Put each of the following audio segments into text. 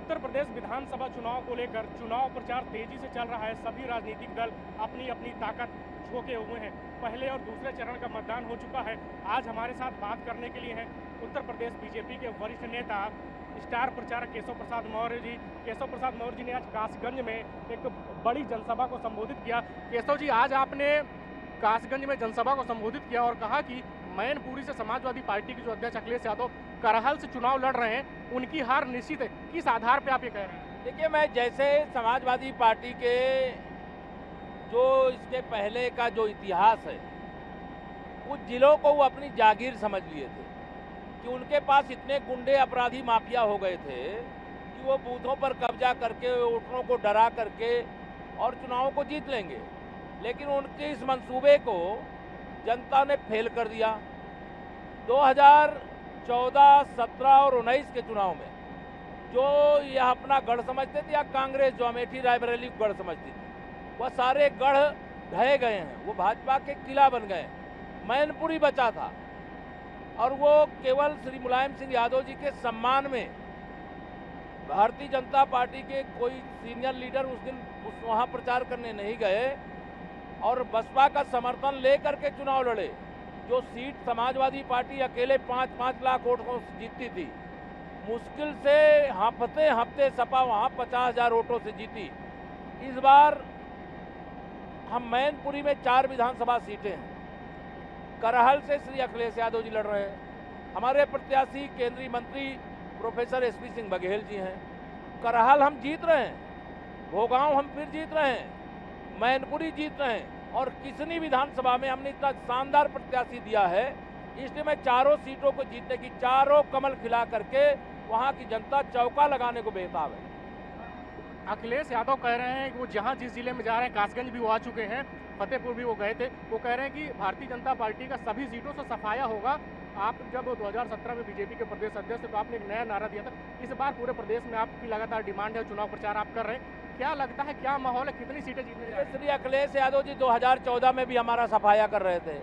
उत्तर प्रदेश विधानसभा चुनाव को लेकर चुनाव प्रचार तेजी से चल रहा है। सभी राजनीतिक दल अपनी अपनी ताकत झोंके हुए हैं। पहले और दूसरे चरण का मतदान हो चुका है। आज हमारे साथ बात करने के लिए हैं उत्तर प्रदेश बीजेपी के वरिष्ठ नेता स्टार प्रचारक केशव प्रसाद मौर्य जी। केशव प्रसाद मौर्य जी ने आज कासगंज में एक बड़ी जनसभा को संबोधित किया। केशव जी, आज आपने कासगंज में जनसभा को संबोधित किया और कहा कि मैनपुरी से समाजवादी पार्टी के जो अध्यक्ष अखिलेश यादव करहल से चुनाव लड़ रहे हैं, उनकी हार निश्चित है। किस आधार पे आप ये कह रहे हैं? देखिए, मैं जैसे समाजवादी पार्टी के जो इसके पहले का जो इतिहास है, उस जिलों को वो अपनी जागीर समझ लिए थे कि उनके पास इतने गुंडे अपराधी माफिया हो गए थे कि वो बूथों पर कब्जा करके वोटरों को डरा करके और चुनावों को जीत लेंगे। लेकिन उनके इस मंसूबे को जनता ने फेल कर दिया। 2014, 17 और 19 के चुनाव में जो यह अपना गढ़ समझते थे, या कांग्रेस जो अमेठी रायबरेली को गढ़ समझती थी, वह सारे गढ़ ढह गए हैं। वो भाजपा के किला बन गए। मैनपुरी बचा था और वो केवल श्री मुलायम सिंह यादव जी के सम्मान में भारतीय जनता पार्टी के कोई सीनियर लीडर उस दिन वहाँ प्रचार करने नहीं गए और बसपा का समर्थन लेकर के चुनाव लड़े। जो सीट समाजवादी पार्टी अकेले 5-5 लाख वोटों से जीतती थी, मुश्किल से हफ्ते सपा वहाँ 50,000 वोटों से जीती। इस बार हम मैनपुरी में 4 विधानसभा सीटें हैं। करहल से श्री अखिलेश यादव जी लड़ रहे हैं। हमारे प्रत्याशी केंद्रीय मंत्री प्रोफेसर एसपी सिंह बघेल जी हैं। करहल हम जीत रहे हैं, भोगांव हम फिर जीत रहे हैं, मैनपुरी जीत रहे हैं और किसनी विधानसभा में हमने इतना शानदार प्रत्याशी दिया है, इसलिए मैं चारों सीटों को जीतने की, चारों कमल खिला करके वहां की जनता चौका लगाने को बेताब है। अखिलेश यादव कह रहे हैं कि वो जहां जिस जिले में जा रहे हैं, कासगंज भी वो आ चुके हैं, फतेहपुर भी वो गए थे, वो कह रहे हैं कि भारतीय जनता पार्टी का सभी सीटों से सफाया होगा। आप जब 2017 में बीजेपी के प्रदेश अध्यक्ष थे तो आपने एक नया नारा दिया था। इस बार पूरे प्रदेश में आपकी लगातार डिमांड है, चुनाव प्रचार आप कर रहे हैं, क्या लगता है क्या माहौल है, कितनी सीटें जीतने जा रहे हैं? श्री अखिलेश यादव जी 2014 में भी हमारा सफाया कर रहे थे,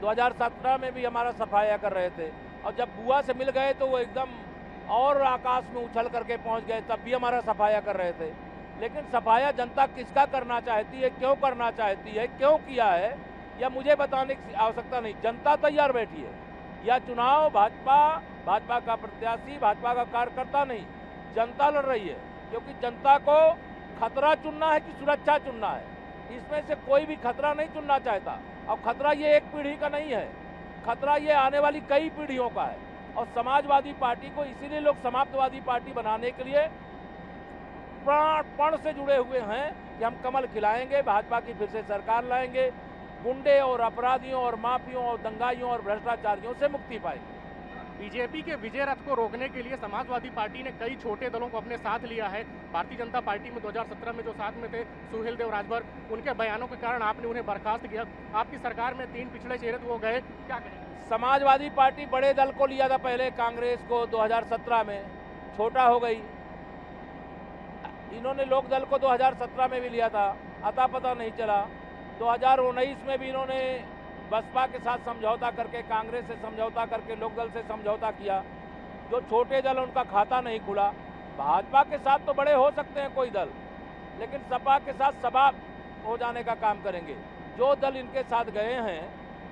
2017 में भी हमारा सफाया कर रहे थे और जब बुआ से मिल गए तो वो एकदम और आकाश में उछल करके पहुंच गए, तब भी हमारा सफाया कर रहे थे। लेकिन सफाया जनता किसका करना चाहती है, क्यों करना चाहती है, क्यों किया है, या मुझे बताने की आवश्यकता नहीं। जनता तैयार बैठी है। या चुनाव भाजपा का प्रत्याशी, भाजपा का कार्यकर्ता नहीं, जनता लड़ रही है। क्योंकि जनता को खतरा चुनना है कि सुरक्षा चुनना है, इसमें से कोई भी खतरा नहीं चुनना चाहता। और खतरा ये एक पीढ़ी का नहीं है, खतरा ये आने वाली कई पीढ़ियों का है। और समाजवादी पार्टी को इसीलिए लोग समाजवादी पार्टी बनाने के लिए प्राण से जुड़े हुए हैं कि हम कमल खिलाएंगे, भाजपा की फिर से सरकार लाएंगे, गुंडे और अपराधियों और माफियों और दंगाइयों और भ्रष्टाचारियों से मुक्ति पाएंगे। बीजेपी के विजय रथ को रोकने के लिए समाजवादी पार्टी ने कई छोटे दलों को अपने साथ लिया है। भारतीय जनता पार्टी में 2017 में जो साथ में थे सुहेल देव राजभर, उनके बयानों के कारण आपने उन्हें बर्खास्त किया। आपकी सरकार में 3 पिछड़े चेहरे तो वो गए, क्या करेंगे? समाजवादी पार्टी बड़े दल को लिया था पहले, कांग्रेस को 2017 में, छोटा हो गई। इन्होंने लोक दल को 2017 में भी लिया था, अता पता नहीं चला। 2019 में भी इन्होंने बसपा के साथ समझौता करके, कांग्रेस से समझौता करके, लोक दल से समझौता किया। जो छोटे दल उनका खाता नहीं खुला। भाजपा के साथ तो बड़े हो सकते हैं कोई दल, लेकिन सपा के साथ सभा हो जाने का काम करेंगे। जो दल इनके साथ गए हैं,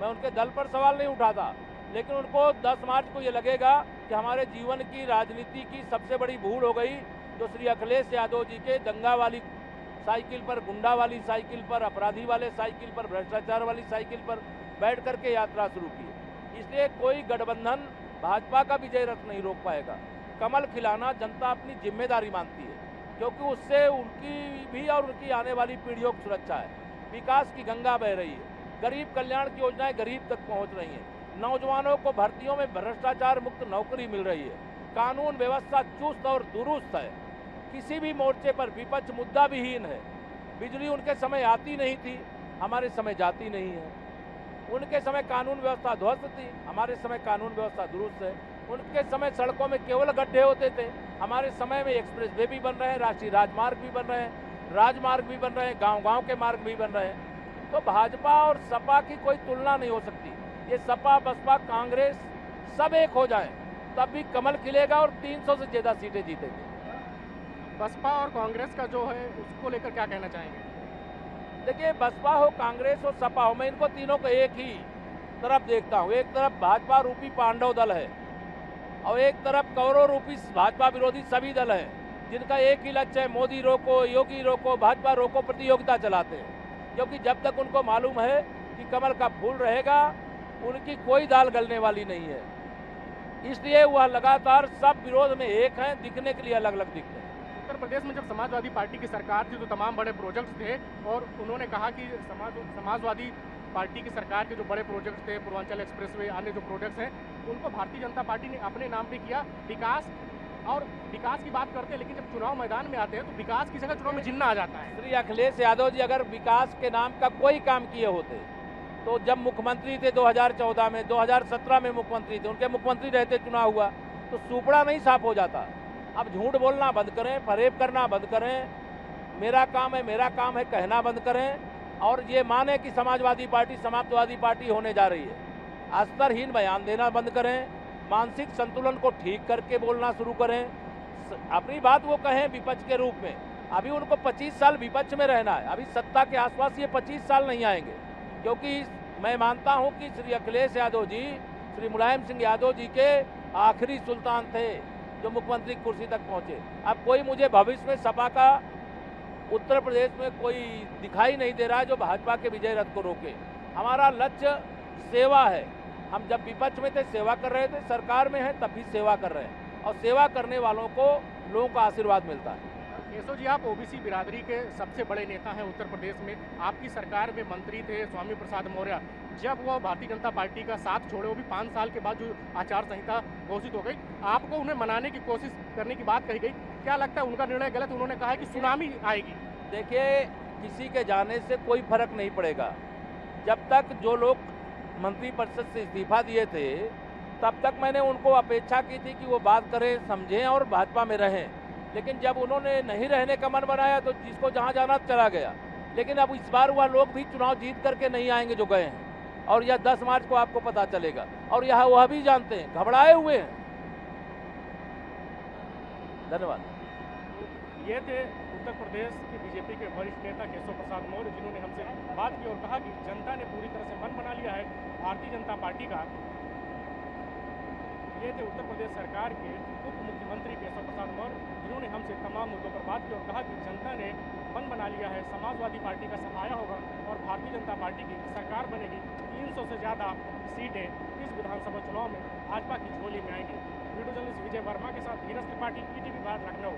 मैं उनके दल पर सवाल नहीं उठाता, लेकिन उनको 10 मार्च को ये लगेगा कि हमारे जीवन की राजनीति की सबसे बड़ी भूल हो गई जो श्री अखिलेश यादव जी के दंगा वाली साइकिल पर, गुंडा वाली साइकिल पर, अपराधी वाले साइकिल पर, भ्रष्टाचार वाली साइकिल पर बैठ करके यात्रा शुरू की। इसलिए कोई गठबंधन भाजपा का विजय रथ नहीं रोक पाएगा। कमल खिलाना जनता अपनी जिम्मेदारी मानती है, क्योंकि उससे उनकी भी और उनकी आने वाली पीढ़ियों की सुरक्षा है। विकास की गंगा बह रही है, गरीब कल्याण की योजनाएं गरीब तक पहुंच रही हैं, नौजवानों को भर्तियों में भ्रष्टाचार मुक्त नौकरी मिल रही है, कानून व्यवस्था चुस्त और दुरुस्त है, किसी भी मोर्चे पर विपक्ष मुद्दा विहीन है। बिजली उनके समय आती नहीं थी, हमारे समय जाती नहीं है। उनके समय कानून व्यवस्था ध्वस्त थी, हमारे समय कानून व्यवस्था दुरुस्त है। उनके समय सड़कों में केवल गड्ढे होते थे, हमारे समय में एक्सप्रेस वे भी बन रहे हैं, राष्ट्रीय राजमार्ग भी बन रहे हैं, राजमार्ग भी बन रहे हैं, गांव-गांव के मार्ग भी बन रहे हैं। तो भाजपा और सपा की कोई तुलना नहीं हो सकती। ये सपा, बसपा, कांग्रेस सब एक हो जाएं, तब भी कमल खिलेगा और 300 से ज़्यादा सीटें जीतेंगे। बसपा और कांग्रेस का जो है उसको लेकर क्या कहना चाहेंगे? देखिए, बसपा हो, कांग्रेस हो, सपा हो, मैं इनको तीनों को एक ही तरफ देखता हूँ। एक तरफ भाजपा रूपी पांडव दल है और एक तरफ कौरव रूपी भाजपा विरोधी सभी दल हैं, जिनका एक ही लक्ष्य है, मोदी रोको, योगी रोको, भाजपा रोको प्रतियोगिता चलाते हैं। क्योंकि जब तक उनको मालूम है कि कमल का फूल रहेगा, उनकी कोई दाल गलने वाली नहीं है। इसलिए वह लगातार सब विरोध में एक हैं, दिखने के लिए अलग अलग दिखते हैं। उत्तर प्रदेश में जब समाजवादी पार्टी की सरकार थी तो तमाम बड़े प्रोजेक्ट्स थे और उन्होंने कहा कि समाजवादी पार्टी की सरकार के जो बड़े प्रोजेक्ट्स थे, पूर्वांचल एक्सप्रेसवे, अन्य जो प्रोजेक्ट्स हैं, उनको भारतीय जनता पार्टी ने अपने नाम पे किया। विकास की बात करते हैं, लेकिन जब चुनाव मैदान में आते हैं तो विकास की जगह चुनाव में जिन्ना आ जाता है। श्री अखिलेश यादव जी अगर विकास के नाम का कोई काम किए होते तो जब मुख्यमंत्री थे 2014 में, 2017 में मुख्यमंत्री थे, उनके मुख्यमंत्री रहते चुनाव हुआ तो सुपड़ा नहीं साफ हो जाता। अब झूठ बोलना बंद करें, फरेब करना बंद करें, मेरा काम है कहना बंद करें और ये माने कि समाजवादी पार्टी समाजवादी पार्टी होने जा रही है। स्तरहीन बयान देना बंद करें, मानसिक संतुलन को ठीक करके बोलना शुरू करें, अपनी बात वो कहें विपक्ष के रूप में। अभी उनको 25 साल विपक्ष में रहना है, अभी सत्ता के आसपास ये 25 साल नहीं आएंगे, क्योंकि मैं मानता हूं कि श्री अखिलेश यादव जी, श्री मुलायम सिंह यादव जी के आखिरी सुल्तान थे जो मुख्यमंत्री की कुर्सी तक पहुंचे। अब कोई मुझे भविष्य में सपा का उत्तर प्रदेश में कोई दिखाई नहीं दे रहा है जो भाजपा के विजय रथ को रोके। हमारा लक्ष्य सेवा है। हम जब विपक्ष में थे सेवा कर रहे थे, सरकार में हैं तब भी सेवा कर रहे हैं और सेवा करने वालों को लोगों का आशीर्वाद मिलता है। केशव जी, आप ओबीसी बिरादरी के सबसे बड़े नेता हैं उत्तर प्रदेश में। आपकी सरकार में मंत्री थे स्वामी प्रसाद मौर्य, जब वो भारतीय जनता पार्टी का साथ छोड़े, वो भी 5 साल के बाद जो आचार संहिता घोषित हो गई, आपको उन्हें मनाने की कोशिश करने की बात कही गई। क्या लगता है उनका निर्णय गलत? उन्होंने कहा है कि सुनामी आएगी। देखिए, किसी के जाने से कोई फर्क नहीं पड़ेगा। जब तक जो लोग मंत्री परिषद से इस्तीफा दिए थे तब तक मैंने उनको अपेक्षा की थी कि वो बात करें, समझें और भाजपा में रहें। लेकिन जब उन्होंने नहीं रहने का मन बनाया तो जिसको जहां जाना चला गया। लेकिन अब इस बार वह लोग भी चुनाव जीत करके नहीं आएंगे जो गए हैं, और यह 10 मार्च को आपको पता चलेगा। और यह वह भी जानते हैं, घबराए हुए हैं। धन्यवाद। ये थे उत्तर प्रदेश के बीजेपी के वरिष्ठ नेता केशव प्रसाद मौर्य, जिन्होंने हमसे बात की और कहा कि जनता ने पूरी तरह से मन बना लिया है भारतीय जनता पार्टी का। ये थे उत्तर प्रदेश सरकार के उप मुख्यमंत्री केशव प्रसाद मौर्य, जिन्होंने हमसे तमाम मुद्दों पर बात की और कहा कि जनता ने मन बना लिया है, समाजवादी पार्टी का सफाया होगा और भारतीय जनता पार्टी की सरकार बनेगी। 300 से ज़्यादा सीटें इस विधानसभा चुनाव में भाजपा की झोली में आएंगी। वीडियो जर्नलिस्ट विजय वर्मा के साथ धीरज त्रिपाठी, ईटीवी भारत, लखनऊ।